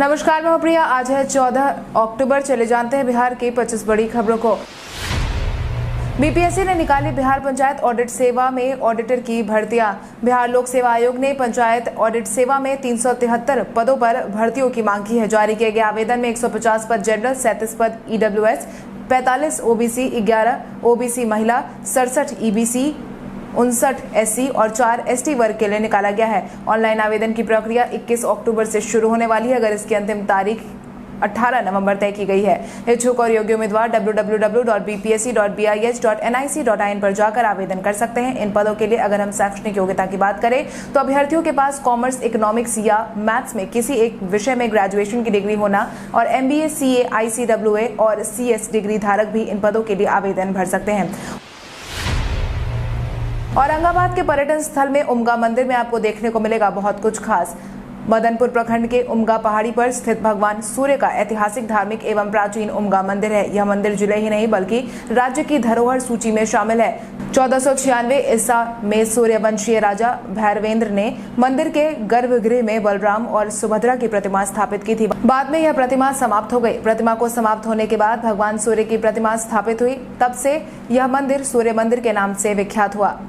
नमस्कार, मैं हूं प्रिया। आज है 14 अक्टूबर। चले जानते हैं बिहार की 25 बड़ी खबरों को। बीपीएससी ने निकाली बिहार पंचायत ऑडिट सेवा में ऑडिटर की भर्तियां। बिहार लोक सेवा आयोग ने पंचायत ऑडिट सेवा में 373 पदों पर भर्तियों की मांग की है। जारी किए गए आवेदन में 150 पद जनरल, 37 पद ईडब्ल्यूएस, 45 ओबीसी, 11 ओबीसी महिला, 67 ईबीसी, 59 एससी और 4 एसटी वर्ग के लिए निकाला गया है। ऑनलाइन आवेदन की प्रक्रिया 21 अक्टूबर से शुरू होने वाली है, अगर इसकी अंतिम तारीख 18 नवंबर तय की गई है। इच्छुक और योग्य उम्मीदवार www.bpsc.bih.nic.in पर जाकर आवेदन कर सकते हैं। इन पदों के लिए अगर हम शैक्षणिक योग्यता की बात करें तो अभ्यर्थियों के पास कॉमर्स, इकोनॉमिक्स या मैथ्स में किसी एक विषय में ग्रेजुएशन की डिग्री होना और MBA, CA, ICWA और CS डिग्री धारक भी इन पदों के लिए आवेदन भर सकते हैं। औरंगाबाद के पर्यटन स्थल में उमगा मंदिर में आपको देखने को मिलेगा बहुत कुछ खास। मदनपुर प्रखंड के उमगा पहाड़ी पर स्थित भगवान सूर्य का ऐतिहासिक, धार्मिक एवं प्राचीन उमगा मंदिर है। यह मंदिर जिले ही नहीं बल्कि राज्य की धरोहर सूची में शामिल है। 1496 ईसा में सूर्यवंशीय राजा भैरवेंद्र ने मंदिर के गर्भगृह में बलराम और सुभद्रा की प्रतिमा स्थापित की थी। बाद में यह प्रतिमा समाप्त हो गई। प्रतिमा को समाप्त होने के बाद भगवान सूर्य की प्रतिमा स्थापित हुई। तब से यह मंदिर सूर्य मंदिर के नाम से विख्यात हुआ।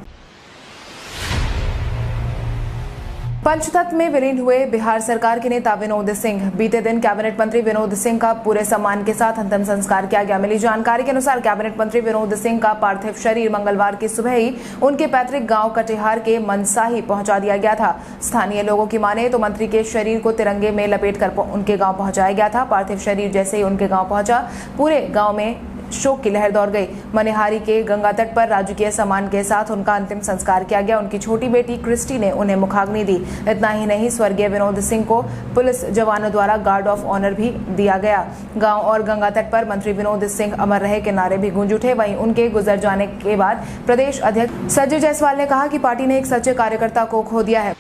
पंचतत्व में विलीन हुए बिहार सरकार के नेता विनोद सिंह। बीते दिन कैबिनेट मंत्री विनोद सिंह का पूरे सम्मान के साथ अंतिम संस्कार किया गया। मिली जानकारी के अनुसार कैबिनेट मंत्री विनोद सिंह का पार्थिव शरीर मंगलवार की सुबह ही उनके पैतृक गांव कटिहार के मनसाही पहुंचा दिया गया था। स्थानीय लोगों की माने तो मंत्री के शरीर को तिरंगे में लपेटकर उनके गांव पहुंचाया गया था। पार्थिव शरीर जैसे ही उनके गांव पहुंचा, पूरे गांव में शोक की लहर दौड़ गई। मनिहारी के गंगा तट पर राजकीय सम्मान के साथ उनका अंतिम संस्कार किया गया। उनकी छोटी बेटी क्रिस्टी ने उन्हें मुखाग्नि दी। इतना ही नहीं, स्वर्गीय विनोद सिंह को पुलिस जवानों द्वारा गार्ड ऑफ ऑनर भी दिया गया। गांव और गंगा तट पर मंत्री विनोद सिंह अमर रहे के नारे भी गूंज उठे। वहीं उनके गुजर जाने के बाद प्रदेश अध्यक्ष संजय जायसवाल ने कहा कि पार्टी ने एक सच्चे कार्यकर्ता को खो दिया है।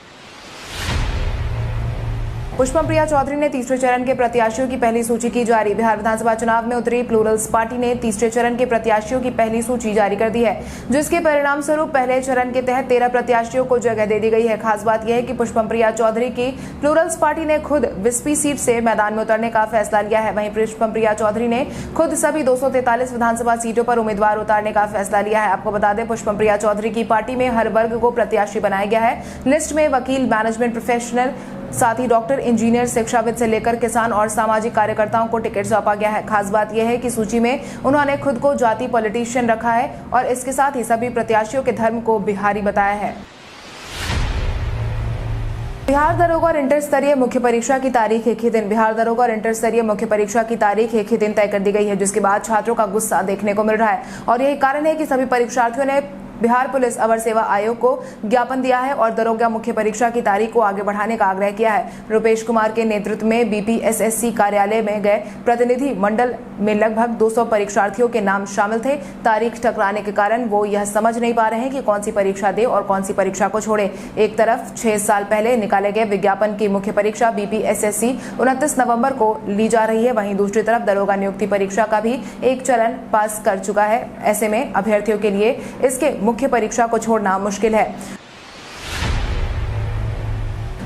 पुष्पम प्रिया चौधरी ने तीसरे चरण के प्रत्याशियों की पहली सूची की जारी। बिहार विधानसभा चुनाव में उतरी प्लूरल्स पार्टी ने तीसरे चरण के प्रत्याशियों की पहली सूची जारी कर दी है, जिसके परिणाम स्वरूप पहले चरण के तहत 13 प्रत्याशियों को जगह दे दी गई है। खास बात यह है कि पुष्पम प्रिया चौधरी की प्लूरल्स पार्टी ने खुद विस्पी सीट से मैदान में उतरने का फैसला लिया है। वहीं पुष्पम प्रिया चौधरी ने खुद सभी 243 विधानसभा सीटों पर उम्मीदवार उतारने का फैसला लिया है। आपको बता दें, पुष्पम प्रिया चौधरी की पार्टी में हर वर्ग को प्रत्याशी बनाया गया है। लिस्ट में वकील, मैनेजमेंट प्रोफेशनल, साथ ही डॉक्टर, इंजीनियर, शिक्षाविद से लेकर किसान और सामाजिक कार्यकर्ताओं को टिकट सौंपा गया है। खास बात यह है कि सूची में उन्होंने खुद को जाति पॉलिटिशियन रखा है और इसके साथ ही सभी प्रत्याशियों के धर्म को बिहारी बताया है। बिहार दरोगा और इंटर स्तरीय मुख्य परीक्षा की तारीख एक ही दिन। बिहार दरोगा और इंटर स्तरीय मुख्य परीक्षा की तारीख एक ही दिन तय कर दी गई है, जिसके बाद छात्रों का गुस्सा देखने को मिल रहा है और यही कारण है कि सभी परीक्षार्थियों ने बिहार पुलिस अवर सेवा आयोग को ज्ञापन दिया है और दरोगा मुख्य परीक्षा की तारीख को आगे बढ़ाने का आग्रह किया है। रुपेश कुमार के नेतृत्व में BPSSC कार्यालय में गए प्रतिनिधि मंडल में लगभग 200 परीक्षार्थियों के नाम शामिल थे। तारीख टकराने के कारण वो यह समझ नहीं पा रहे हैं कि कौन सी परीक्षा दे और कौन सी परीक्षा को छोड़े। एक तरफ 6 साल पहले निकाले गए विज्ञापन की मुख्य परीक्षा BPSSC 29 नवंबर को ली जा रही है। वहीं दूसरी तरफ दरोगा नियुक्ति परीक्षा का भी एक चरण पास कर चुका है। ऐसे में अभ्यर्थियों के लिए इसके मुख्य परीक्षा को छोड़ना मुश्किल है।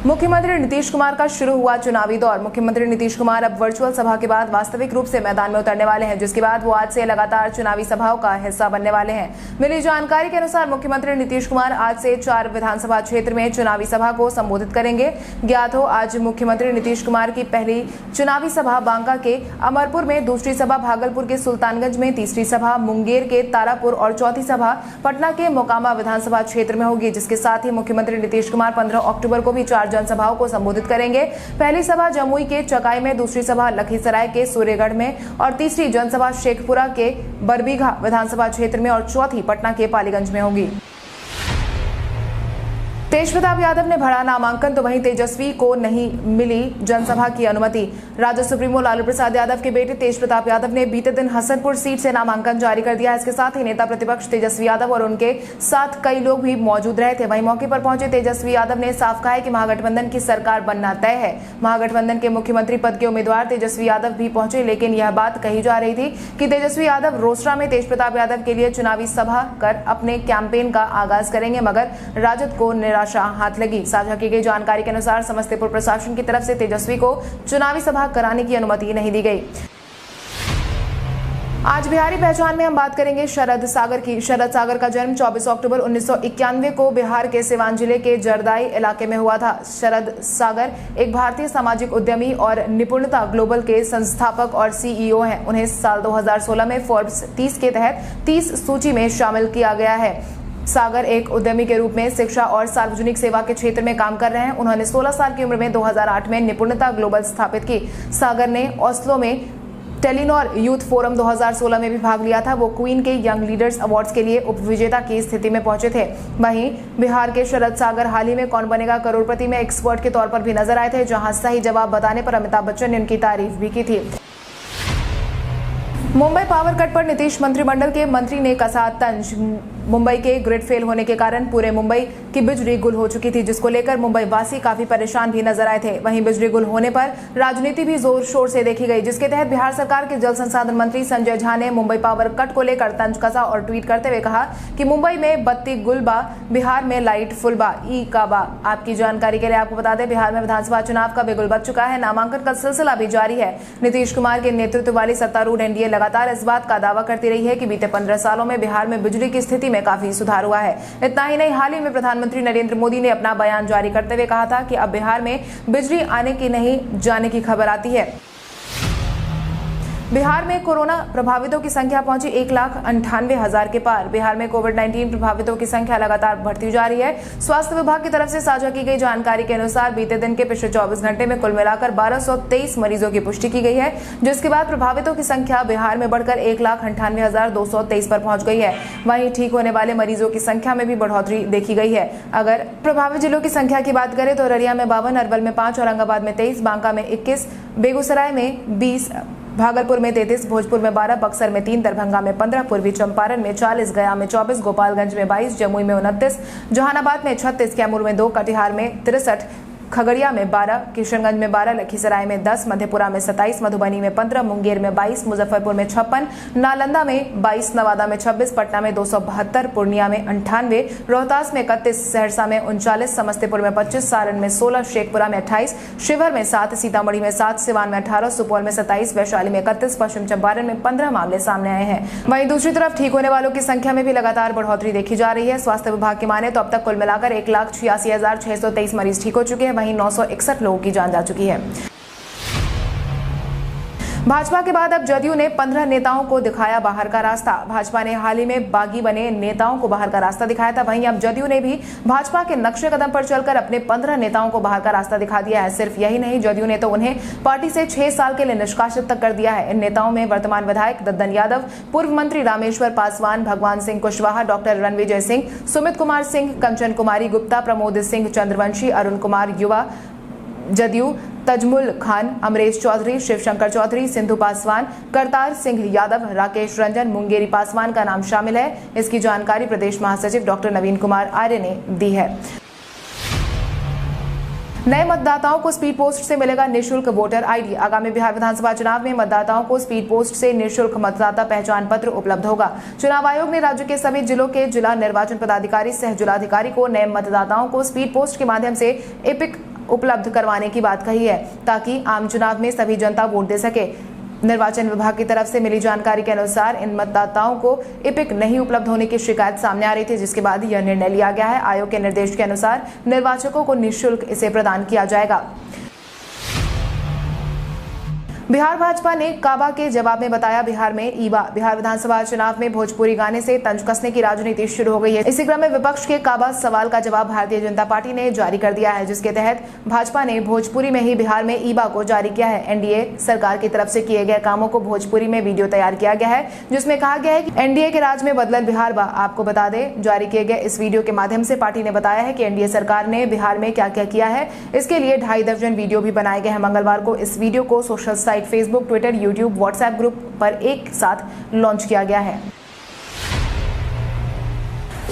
मुख्यमंत्री नीतीश कुमार का शुरू हुआ चुनावी दौर। मुख्यमंत्री नीतीश कुमार अब वर्चुअल सभा के बाद वास्तविक रूप से मैदान में उतरने वाले हैं, जिसके बाद वो आज से लगातार चुनावी सभाओं का हिस्सा बनने वाले हैं। मिली जानकारी के अनुसार मुख्यमंत्री नीतीश कुमार आज से 4 विधानसभा क्षेत्र में चुनावी सभा को संबोधित करेंगे। ज्ञात हो, आज मुख्यमंत्री नीतीश कुमार की पहली चुनावी सभा बांका के अमरपुर में, दूसरी सभा भागलपुर के सुल्तानगंज में, तीसरी सभा मुंगेर के तारापुर और चौथी सभा पटना के मोकामा विधानसभा क्षेत्र में होगी। जिसके साथ ही मुख्यमंत्री नीतीश कुमार 15 अक्टूबर को भी 4 जनसभाओं को संबोधित करेंगे। पहली सभा जमुई के चकाई में, दूसरी सभा लखीसराय के सूर्यगढ़ में और तीसरी जनसभा शेखपुरा के बरबीघा विधानसभा क्षेत्र में और चौथी पटना के पालीगंज में होगी। तेज प्रताप यादव ने भरा नामांकन तो वहीं तेजस्वी को नहीं मिली जनसभा की अनुमति। राजद सुप्रीमो लालू प्रसाद यादव के बेटे तेज प्रताप यादव ने बीते दिन हसनपुर सीट से नामांकन जारी कर दिया। इसके साथ ही नेता प्रतिपक्ष तेजस्वी यादव और उनके साथ कई लोग भी मौजूद रहे थे। वहीं मौके पर पहुंचे तेजस्वी यादव ने साफ कहा है कि महागठबंधन की सरकार बनना तय है। महागठबंधन के मुख्यमंत्री पद के उम्मीदवार तेजस्वी यादव भी पहुंचे, लेकिन यह बात कही जा रही थी कि तेजस्वी यादव रोसड़ा में तेज प्रताप यादव के लिए चुनावी सभा कर अपने कैंपेन का आगाज करेंगे, मगर राजद को निराश निराशा हाथ लगी। साझा की गई जानकारी के अनुसार समस्तीपुर प्रशासन की तरफ से तेजस्वी को चुनावी सभा कराने की अनुमति नहीं दी गई। आज बिहारी पहचान में हम बात करेंगे शरद सागर की। शरद सागर का जन्म 24 अक्टूबर 1991 को बिहार के सिवान जिले के जरदाई इलाके में हुआ था। शरद सागर एक भारतीय सामाजिक उद्यमी और निपुणता ग्लोबल के संस्थापक और सीईओ हैं। उन्हें साल 2016 में फोर्ब्स 30 के तहत 30 सूची में शामिल किया गया है। सागर एक उद्यमी के रूप में शिक्षा और सार्वजनिक सेवा के क्षेत्र में काम कर रहे हैं। उन्होंने 16 साल की उम्र में 2008 में निपुणता ग्लोबल स्थापित की। सागर ने ओस्लो में टेलीनॉर यूथ फोरम 2016 में भी भाग लिया था। वो क्वीन के यंग लीडर्स अवार्ड्स के लिए उपविजेता की स्थिति में पहुंचे थे। वहीं बिहार के शरद सागर हाल ही में कौन बनेगा करोड़पति में एक्सपर्ट के तौर पर भी नजर आए थे, जहां सही जवाब बताने पर अमिताभ बच्चन ने उनकी तारीफ भी की थी। मुंबई पावर कट पर नीतीश मंत्रिमंडल के मंत्री ने कसा तंज। मुंबई के ग्रिड फेल होने के कारण पूरे मुंबई की बिजली गुल हो चुकी थी, जिसको लेकर मुंबई वासी काफी परेशान भी नजर आए थे। वहीं बिजली गुल होने पर राजनीति भी जोर शोर से देखी गई, जिसके तहत बिहार सरकार के जल संसाधन मंत्री संजय झा ने मुंबई पावर कट को लेकर तंज कसा और ट्वीट करते हुए कहा कि मुंबई में बत्ती गुल बा, बिहार में लाइट फुल बा, ई का बा। आपकी जानकारी के लिए आपको बता दें, बिहार में विधानसभा चुनाव का बिगुल बज चुका है। नामांकन का सिलसिला भी जारी है। नीतीश कुमार के नेतृत्व वाली सत्तारूढ़ एनडीए लगातार इस बात का दावा करती रही है कि बीते 15 सालों में बिहार में बिजली की स्थिति में काफी सुधार हुआ है। इतना ही नहीं, हाल ही में प्रधानमंत्री नरेंद्र मोदी ने अपना बयान जारी करते हुए कहा था कि अब बिहार में बिजली आने की नहीं जाने की खबर आती है। बिहार में कोरोना प्रभावितों की संख्या पहुंची 1,98,000 के पार। बिहार में कोविड-19 प्रभावितों की संख्या लगातार बढ़ती जा रही है। स्वास्थ्य विभाग की तरफ से साझा की गई जानकारी के अनुसार बीते दिन के पिछले 24 घंटे में कुल मिलाकर 1223 मरीजों की पुष्टि की गई है, जिसके बाद प्रभावितों की संख्या बिहार में बढ़कर 1,98,223 पर पहुंच गई है। वहीं ठीक होने वाले मरीजों की संख्या में भी बढ़ोतरी देखी गई है। अगर प्रभावित जिलों की संख्या की बात करें तो अररिया में 52, अरवल में 5, औरंगाबाद में 23, बांका में 21, बेगूसराय में 20, भागलपुर में 33, भोजपुर में 12, बक्सर में 3, दरभंगा में 15, पूर्वी चंपारण में 40, गया में 24, गोपालगंज में 22, जमुई में 29, जहानाबाद में 36, कैमूर में 2, कटिहार में 63, खगड़िया में 12, किशनगंज में 12, लखीसराय में 10, मधेपुरा में 27, मधुबनी में 15, मुंगेर में 22, मुजफ्फरपुर में 56, नालंदा में 22, नवादा में 26, पटना में 272, पूर्णिया में 98, रोहतास में 31, सहरसा में 39, समस्तीपुर में 25, सारण में 16, शेखपुरा में 28, शिवहर में 7, सीतामढ़ी में 7, सिवान में 18, सुपौल में 27, वैशाली में 31, पश्चिम चंपारण में 15 मामले सामने आए हैं। वहीं दूसरी तरफ ठीक होने वालों की संख्या में भी लगातार बढ़ोतरी देखी जा रही है। स्वास्थ्य विभाग की माने तो अब तक कुल मिलाकर 1,86,623 मरीज ठीक हो चुके हैं। वहीं 961 लोगों की जान जा चुकी है। भाजपा के बाद अब जदयू ने 15 नेताओं को दिखाया बाहर का रास्ता। भाजपा ने हाल ही में बागी बने नेताओं को बाहर का रास्ता दिखाया था। वहीं अब जदयू ने भी भाजपा के नक्शे कदम पर चलकर अपने 15 नेताओं को बाहर का रास्ता दिखा दिया है। सिर्फ यही नहीं, जदयू ने तो उन्हें पार्टी से 6 साल के लिए निष्कासित तक कर दिया है। इन नेताओं में वर्तमान विधायक दद्दन यादव, पूर्व मंत्री रामेश्वर पासवान, भगवान सिंह कुशवाहा, डॉक्टर रणविजय सिंह, सुमित कुमार सिंह, कंचन कुमारी गुप्ता, प्रमोद सिंह चंद्रवंशी, अरुण कुमार युवा जदयू, तजमुल खान, अमरेश चौधरी, शिवशंकर चौधरी, सिंधु पासवान, करतार सिंह यादव, राकेश रंजन, मुंगेरी पासवान का नाम शामिल है। इसकी जानकारी प्रदेश महासचिव डॉक्टर नवीन कुमार आर्य ने दी है। नए मतदाताओं को स्पीड पोस्ट से मिलेगा निःशुल्क वोटर आईडी। आगामी बिहार विधानसभा चुनाव में मतदाताओं को स्पीड पोस्ट से निःशुल्क मतदाता पहचान पत्र उपलब्ध होगा। चुनाव आयोग ने राज्य के सभी जिलों के जिला निर्वाचन पदाधिकारी सह जिलाधिकारी को नए मतदाताओं को स्पीड पोस्ट के माध्यम से एपिक उपलब्ध करवाने की बात कही है, ताकि आम चुनाव में सभी जनता वोट दे सके। निर्वाचन विभाग की तरफ से मिली जानकारी के अनुसार इन मतदाताओं को एपिक नहीं उपलब्ध होने की शिकायत सामने आ रही थी, जिसके बाद यह निर्णय लिया गया है। आयोग के निर्देश के अनुसार निर्वाचकों को निःशुल्क इसे प्रदान किया जाएगा। बिहार भाजपा ने काबा के जवाब में बताया बिहार में ईबा। बिहार विधानसभा चुनाव में भोजपुरी गाने से तंज कसने की राजनीति शुरू हो गई है। इसी क्रम में विपक्ष के काबा सवाल का जवाब भारतीय जनता पार्टी ने जारी कर दिया है, जिसके तहत भाजपा ने भोजपुरी में ही बिहार में ईबा को जारी किया है। एनडीए सरकार की तरफ से किए गए कामों को भोजपुरी में वीडियो तैयार किया गया है, जिसमें कहा गया है कि एनडीए के राज में बदलल बिहार बा। आपको बता दें, जारी किए गए इस वीडियो के माध्यम से पार्टी ने बताया है कि एनडीए सरकार ने बिहार में क्या क्या किया है। इसके लिए 2.5 दर्जन वीडियो भी बनाए गए हैं। मंगलवार को इस वीडियो को social site Facebook, Twitter, YouTube, WhatsApp group पर एक साथ लॉन्च किया गया है।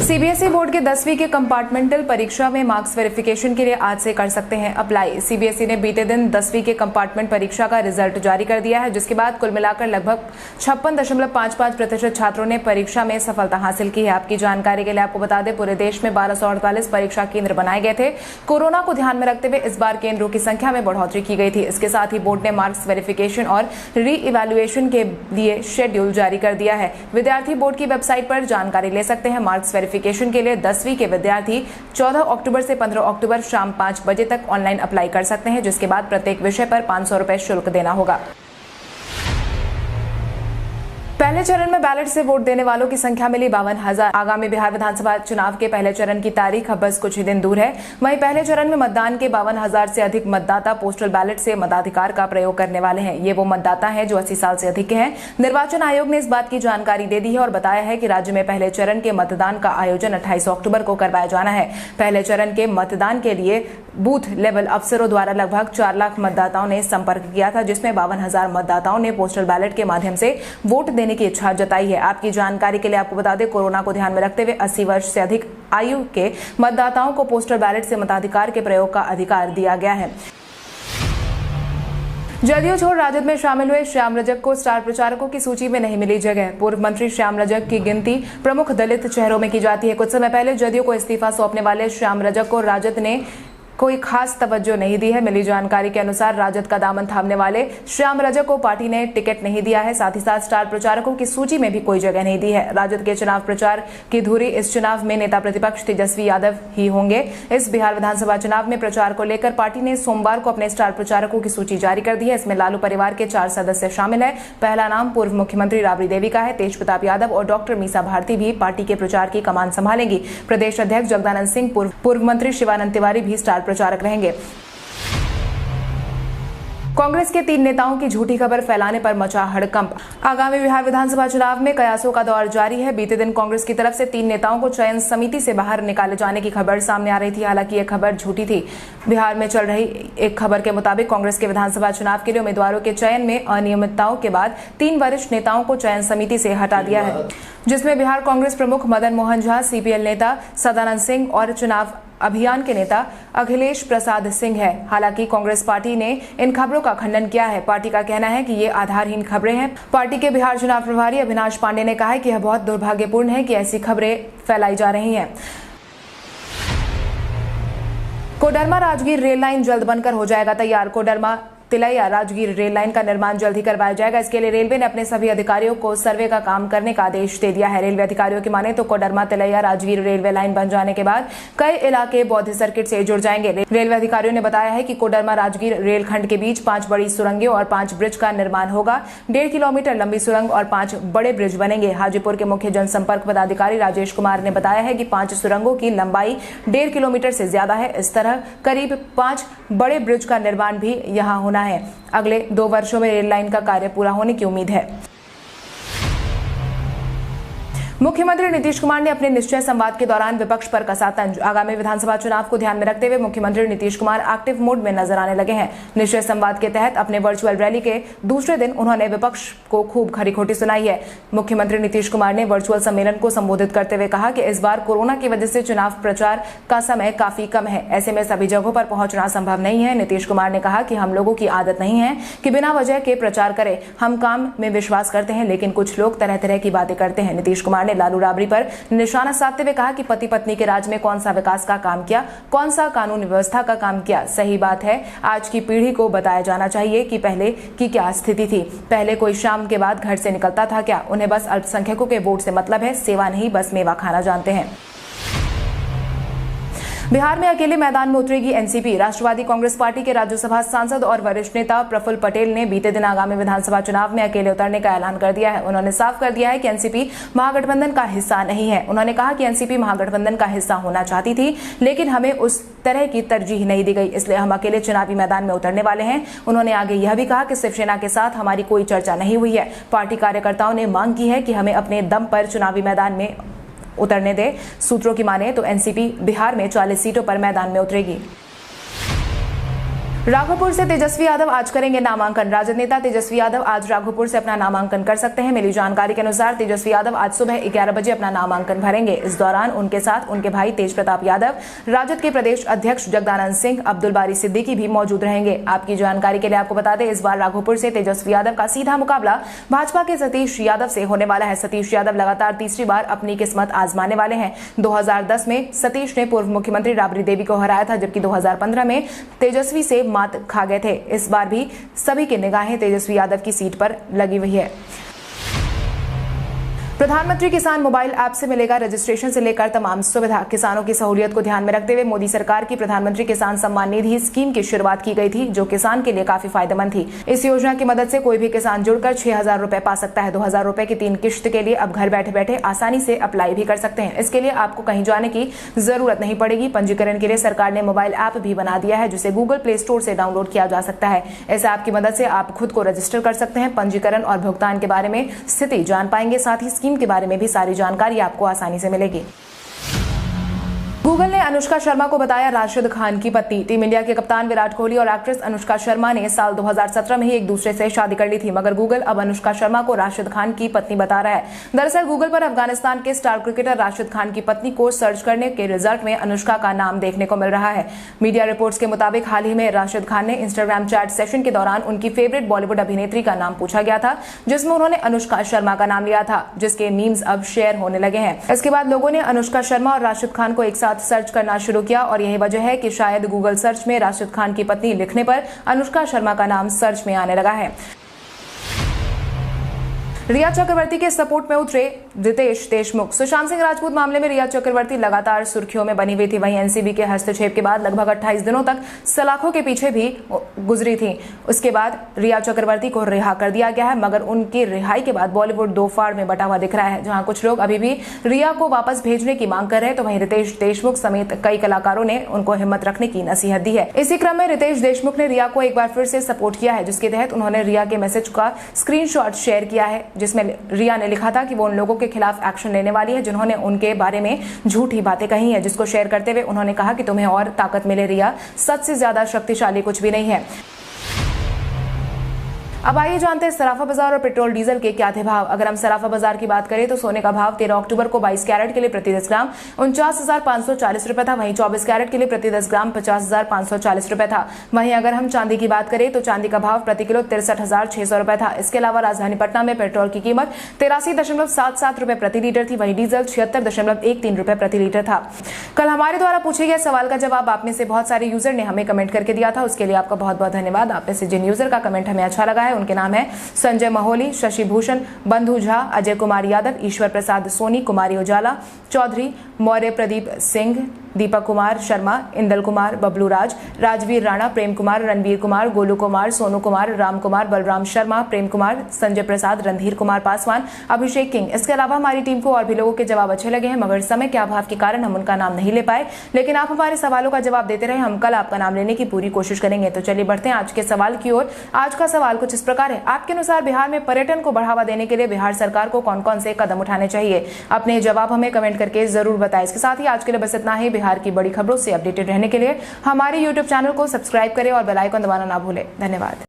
सीबीएसई बोर्ड के 10वीं के कंपार्टमेंटल परीक्षा में मार्क्स वेरिफिकेशन के लिए आज से कर सकते हैं अप्लाई। सीबीएसई ने बीते दिन 10वीं के कंपार्टमेंट परीक्षा का रिजल्ट जारी कर दिया है, जिसके बाद कुल मिलाकर लगभग 56.55% छात्रों ने परीक्षा में सफलता हासिल की है। आपकी जानकारी के लिए आपको बता दें, पूरे देश में 1248 परीक्षा केंद्र बनाए गए थे। कोरोना को ध्यान में रखते हुए इस बार केंद्रों की संख्या में बढ़ोतरी की गई थी। इसके साथ ही बोर्ड ने मार्क्स वेरिफिकेशन और री इवैल्यूएशन के लिए शेड्यूल जारी कर दिया है। विद्यार्थी बोर्ड की वेबसाइट पर जानकारी ले सकते हैं। मार्क्स वेरिफिकेशन के लिए 10वीं के विद्यार्थी 14 अक्टूबर से 15 अक्टूबर शाम 5 बजे तक ऑनलाइन अप्लाई कर सकते हैं, जिसके बाद प्रत्येक विषय पर 500 रुपए शुल्क देना होगा। पहले चरण में बैलेट से वोट देने वालों की संख्या मिली 52,000। आगामी बिहार विधानसभा चुनाव के पहले चरण की तारीख अब बस कुछ ही दिन दूर है। वहीं पहले चरण में मतदान के 52,000 से अधिक मतदाता पोस्टल बैलेट से मताधिकार का प्रयोग करने वाले हैं। ये वो मतदाता हैं जो 80 साल से अधिक के हैं। निर्वाचन आयोग ने इस बात की जानकारी दे दी है और बताया है कि राज्य में पहले चरण के मतदान का आयोजन 28 अक्टूबर को करवाया जाना है। पहले चरण के मतदान के लिए बूथ लेवल अफसरों द्वारा लगभग 4 लाख मतदाताओं ने संपर्क किया था, जिसमें 52,000 मतदाताओं ने पोस्टल बैलेट के माध्यम से वोट देने की इच्छा जताई है। आपकी जानकारी के लिए आपको बता दें, कोरोना को ध्यान में रखते हुए 80 वर्ष से अधिक आयु के मतदाताओं को पोस्टल बैलेट से मताधिकार के प्रयोग का अधिकार दिया गया है। जदयू छोड़ राजद में शामिल हुए श्याम रजक को स्टार प्रचारकों की सूची में नहीं मिली जगह। पूर्व मंत्री श्याम रजक की गिनती प्रमुख दलित चेहरों में की जाती है। कुछ समय पहले जदयू को इस्तीफा सौंपने वाले श्याम रजक को राजद ने कोई खास तवज्जो नहीं दी है। मिली जानकारी के अनुसार राजद का दामन थामने वाले श्याम रजक को पार्टी ने टिकट नहीं दिया है। साथ ही साथ स्टार प्रचारकों की सूची में भी कोई जगह नहीं दी है। राजद के चुनाव प्रचार की धुरी इस चुनाव में नेता प्रतिपक्ष तेजस्वी यादव ही होंगे। इस बिहार विधानसभा चुनाव में प्रचार को लेकर पार्टी ने सोमवार को अपने स्टार प्रचारकों की सूची जारी कर दी है। इसमें लालू परिवार के 4 सदस्य शामिल है। पहला नाम पूर्व मुख्यमंत्री राबड़ी देवी का है। तेज प्रताप यादव और डॉक्टर मीसा भारती भी पार्टी के प्रचार की कमान संभालेंगी। प्रदेश अध्यक्ष जगदानंद सिंह, पूर्व मंत्री शिवानंद तिवारी भी स्टार प्रचारक रहेंगे। कांग्रेस के 3 नेताओं की झूठी खबर फैलाने पर मचा हड़कंप। आगामी बिहार विधानसभा चुनाव में कयासों का दौर जारी है। बीते दिन कांग्रेस की तरफ से 3 नेताओं को चयन समिति से बाहर निकाले जाने की खबर सामने आ रही थी। हालांकि यह खबर झूठी थी। बिहार में चल रही एक खबर के मुताबिक कांग्रेस के विधानसभा चुनाव के लिए उम्मीदवारों के चयन में अनियमितताओं के बाद 3 वरिष्ठ नेताओं को चयन समिति से हटा दिया है, जिसमें बिहार कांग्रेस प्रमुख मदन मोहन झा, सीपीएल नेता सदानंद सिंह और चुनाव अभियान के नेता अखिलेश प्रसाद सिंह है। हालांकि कांग्रेस पार्टी ने इन खबरों का खंडन किया है। पार्टी का कहना है कि ये आधारहीन खबरें हैं। पार्टी के बिहार चुनाव प्रभारी अविनाश पांडे ने कहा है कि यह बहुत दुर्भाग्यपूर्ण है कि ऐसी खबरें फैलाई जा रही हैं। कोडरमा राजगीर रेल लाइन जल्द बनकर हो जाएगा तैयार। कोडरमा तिलैया राजगीर रेल लाइन का निर्माण जल्द ही करवाया जाएगा। इसके लिए रेलवे ने अपने सभी अधिकारियों को सर्वे का काम करने का आदेश दे दिया है। रेलवे अधिकारियों की माने तो कोडरमा तिलैया राजगीर रेलवे लाइन बन जाने के बाद कई इलाके बौद्ध सर्किट से जुड़ जाएंगे। रेलवे अधिकारियों ने बताया है कि कोडरमा राजगीर रेलखंड के बीच 5 बड़ी सुरंगें और 5 ब्रिज का निर्माण होगा। 1.5 किलोमीटर लंबी सुरंग और 5 बड़े ब्रिज बनेंगे। हाजीपुर के मुख्य जनसंपर्क पदाधिकारी राजेश कुमार ने बताया है कि 5 सुरंगों की लंबाई 1.5 किलोमीटर से ज्यादा है। इस तरह करीब 5 बड़े ब्रिज का निर्माण भी यहाँ होना है। अगले 2 वर्षों में रेल लाइन का कार्य पूरा होने की उम्मीद है। मुख्यमंत्री नीतीश कुमार ने अपने निश्चय संवाद के दौरान विपक्ष पर कसा तंज। आगामी विधानसभा चुनाव को ध्यान में रखते हुए मुख्यमंत्री नीतीश कुमार एक्टिव मोड में नजर आने लगे हैं। निश्चय संवाद के तहत अपने वर्चुअल रैली के दूसरे दिन उन्होंने विपक्ष को खूब खरी खोटी सुनाई है। मुख्यमंत्री नीतीश कुमार ने वर्चुअल सम्मेलन को संबोधित करते हुए कहा कि इस बार कोरोना की वजह से चुनाव प्रचार का समय काफी कम है। ऐसे में सभी जगहों पर पहुंचना संभव नहीं है। नीतीश कुमार ने कहा कि हम लोगों की आदत नहीं है कि बिना वजह के प्रचार करें। हम काम में विश्वास करते हैं, लेकिन कुछ लोग तरह तरह की बातें करते हैं। नीतीश कुमार ने लालू राबड़ी पर निशाना साधते हुए कहा कि पति पत्नी के राज में कौन सा विकास का काम किया, कौन सा कानून व्यवस्था का काम किया। सही बात है, आज की पीढ़ी को बताया जाना चाहिए कि पहले की क्या स्थिति थी। पहले कोई शाम के बाद घर से निकलता था क्या? उन्हें बस अल्पसंख्यकों के वोट से मतलब है, सेवा नहीं, बस मेवा खाना जानते हैं। बिहार में अकेले मैदान में उतरेगी एनसीपी। राष्ट्रवादी कांग्रेस पार्टी के राज्यसभा सांसद और वरिष्ठ नेता प्रफुल्ल पटेल ने बीते दिन आगामी विधानसभा चुनाव में अकेले उतरने का ऐलान कर दिया है। उन्होंने साफ कर दिया है कि एनसीपी महागठबंधन का हिस्सा नहीं है। उन्होंने कहा कि एनसीपी महागठबंधन का हिस्सा होना चाहती थी, लेकिन हमें उस तरह की तरजीह नहीं दी गई, इसलिए हम अकेले चुनावी मैदान में उतरने वाले हैं। उन्होंने आगे यह भी कहा कि शिवसेना के साथ हमारी कोई चर्चा नहीं हुई है। पार्टी कार्यकर्ताओं ने मांग की है कि हमें अपने दम पर चुनावी मैदान में उतरने दे। सूत्रों की माने तो एनसीपी बिहार में 40 सीटों पर मैदान में उतरेगी। राघोपुर से तेजस्वी यादव आज करेंगे नामांकन। राजद नेता तेजस्वी यादव आज राघोपुर से अपना नामांकन कर सकते हैं। मिली जानकारी के अनुसार तेजस्वी यादव आज सुबह 11 बजे अपना नामांकन भरेंगे। इस दौरान उनके साथ उनके भाई तेज प्रताप यादव, राजद के प्रदेश अध्यक्ष जगदानंद सिंह, अब्दुल बारी सिद्दीकी भी मौजूद रहेंगे। आपकी जानकारी के लिए आपको बता दें, इस बार राघोपुर से तेजस्वी यादव का सीधा मुकाबला भाजपा के सतीश यादव से होने वाला है। सतीश यादव लगातार तीसरी बार अपनी किस्मत आजमाने वाले हैं। 2010 में सतीश ने पूर्व मुख्यमंत्री राबड़ी देवी को हराया था, जबकि 2015 में तेजस्वी से मात खा गए थे। इस बार भी सभी की निगाहें तेजस्वी यादव की सीट पर लगी हुई है। प्रधानमंत्री किसान मोबाइल ऐप से मिलेगा रजिस्ट्रेशन से लेकर तमाम सुविधा। किसानों की सहूलियत को ध्यान में रखते हुए मोदी सरकार की प्रधानमंत्री किसान सम्मान निधि स्कीम की शुरुआत की गई थी, जो किसान के लिए काफी फायदेमंद थी। इस योजना की मदद से कोई भी किसान जुड़कर 6,000 रुपए पा सकता है। 2,000 रुपए की 3 किश्त के लिए अब घर बैठे बैठे आसानी से अप्लाई भी कर सकते हैं। इसके लिए आपको कहीं जाने की जरूरत नहीं पड़ेगी। पंजीकरण के लिए सरकार ने मोबाइल ऐप भी बना दिया है, जिसे गूगल प्ले स्टोर से डाउनलोड किया जा सकता है। इस ऐप की मदद से आप खुद को रजिस्टर कर सकते हैं, पंजीकरण और भुगतान के बारे में स्थिति जान पाएंगे। साथ ही स्कीम के बारे में भी सारी जानकारी आपको आसानी से मिलेगी। गूगल ने अनुष्का शर्मा को बताया राशिद खान की पत्नी। टीम इंडिया के कप्तान विराट कोहली और एक्ट्रेस अनुष्का शर्मा ने साल 2017 में ही एक दूसरे से शादी कर ली थी, मगर गूगल अब अनुष्का शर्मा को राशिद खान की पत्नी बता रहा है। दरअसल गूगल पर अफगानिस्तान के स्टार क्रिकेटर राशिद खान की पत्नी को सर्च करने के रिजल्ट में अनुष्का का नाम देखने को मिल रहा है। मीडिया रिपोर्ट्स के मुताबिक हाल ही में राशिद खान ने इंस्टाग्राम चैट सेशन के दौरान उनकी फेवरेट बॉलीवुड अभिनेत्री का नाम पूछा गया था, जिसमें उन्होंने अनुष्का शर्मा का नाम लिया था, जिसके मीम्स अब शेयर होने लगे हैं। इसके बाद लोगों ने अनुष्का शर्मा और राशिद खान को एक साथ सर्च करना शुरू किया और यही वजह है कि शायद गूगल सर्च में राशिद खान की पत्नी लिखने पर अनुष्का शर्मा का नाम सर्च में आने लगा है। रिया चक्रवर्ती के सपोर्ट में उतरे रितेश देशमुख। सुशांत सिंह राजपूत मामले में रिया चक्रवर्ती लगातार सुर्खियों में बनी हुई थी। वहीं एनसीबी के हस्तक्षेप के बाद लगभग 28 दिनों तक सलाखों के पीछे भी गुजरी थी। उसके बाद रिया चक्रवर्ती को रिहा कर दिया गया है, मगर उनकी रिहाई के बाद बॉलीवुड दो फाड़ में बटा हुआ दिख रहा है। जहां कुछ लोग अभी भी रिया को वापस भेजने की मांग कर रहे हैं, तो वहीं रितेश देशमुख समेत कई कलाकारों ने उनको हिम्मत रखने की नसीहत दी है। इसी क्रम में रितेश देशमुख ने रिया को एक बार फिर से सपोर्ट किया है, जिसके तहत उन्होंने रिया के मैसेज का स्क्रीनशॉट शेयर किया है, जिसमें रिया ने लिखा था कि वो उन लोगों के खिलाफ एक्शन लेने वाली है जिन्होंने उनके बारे में झूठी बातें कही है। जिसको शेयर करते हुए उन्होंने कहा कि तुम्हें और ताकत मिले रिया, सच से ज्यादा शक्तिशाली कुछ भी नहीं है। अब आइए जानते हैं सराफा बाजार और पेट्रोल डीजल के क्या थे भाव। अगर हम सराफा बाजार की बात करें तो सोने का भाव 13 अक्टूबर को 22 कैरेट के लिए प्रति 10 ग्राम 49,540 रुपए था। वहीं 24 कैरेट के लिए प्रति 10 ग्राम 50,540 रुपए था। वहीं अगर हम चांदी की बात करें तो चांदी का भाव प्रति किलो 63,600 रुपए था। इसके अलावा राजधानी पटना में पेट्रोल की कीमत 83.77 रुपए प्रति लीटर थी। वहीं डीजल 76.13 रुपए प्रति लीटर था। कल हमारे द्वारा पूछे गए सवाल का जवाब आप में से बहुत सारे यूजर ने हमें कमेंट करके दिया था, उसके लिए आपका बहुत बहुत धन्यवाद। आप में से जिन यूजर का कमेंट हमें अच्छा लगा है उनके नाम है संजय महोली, शशि भूषण, बंधु झा, अजय कुमार यादव, ईश्वर प्रसाद सोनी, कुमारी उजाला, चौधरी मौर्य, प्रदीप सिंह, दीपक कुमार शर्मा, इंदल कुमार, बबलू राज, राजवीर राणा, प्रेम कुमार, रणवीर कुमार, गोलू कुमार, सोनू कुमार, राम कुमार, बलराम शर्मा, प्रेम कुमार, संजय प्रसाद, रणधीर कुमार पासवान, अभिषेक किंग। इसके अलावा हमारी टीम को और भी लोगों के जवाब अच्छे लगे हैं, मगर समय के अभाव के कारण हम उनका नाम नहीं ले पाए। लेकिन आप हमारे सवालों का जवाब देते रहे, हम कल आपका नाम लेने की पूरी कोशिश करेंगे। तो चलिए बढ़ते हैं आज के सवाल की ओर। आज का सवाल कुछ इस प्रकार है, आपके अनुसार बिहार में पर्यटन को बढ़ावा देने के लिए बिहार सरकार को कौन कौन से कदम उठाने चाहिए? अपने जवाब हमें कमेंट करके जरूर बताएं। इसके साथ ही आज के लिए बस इतना ही। बिहार की बड़ी खबरों से अपडेटेड रहने के लिए हमारे YouTube चैनल को सब्सक्राइब करें और बेल आइकन दबाना ना भूलें। धन्यवाद।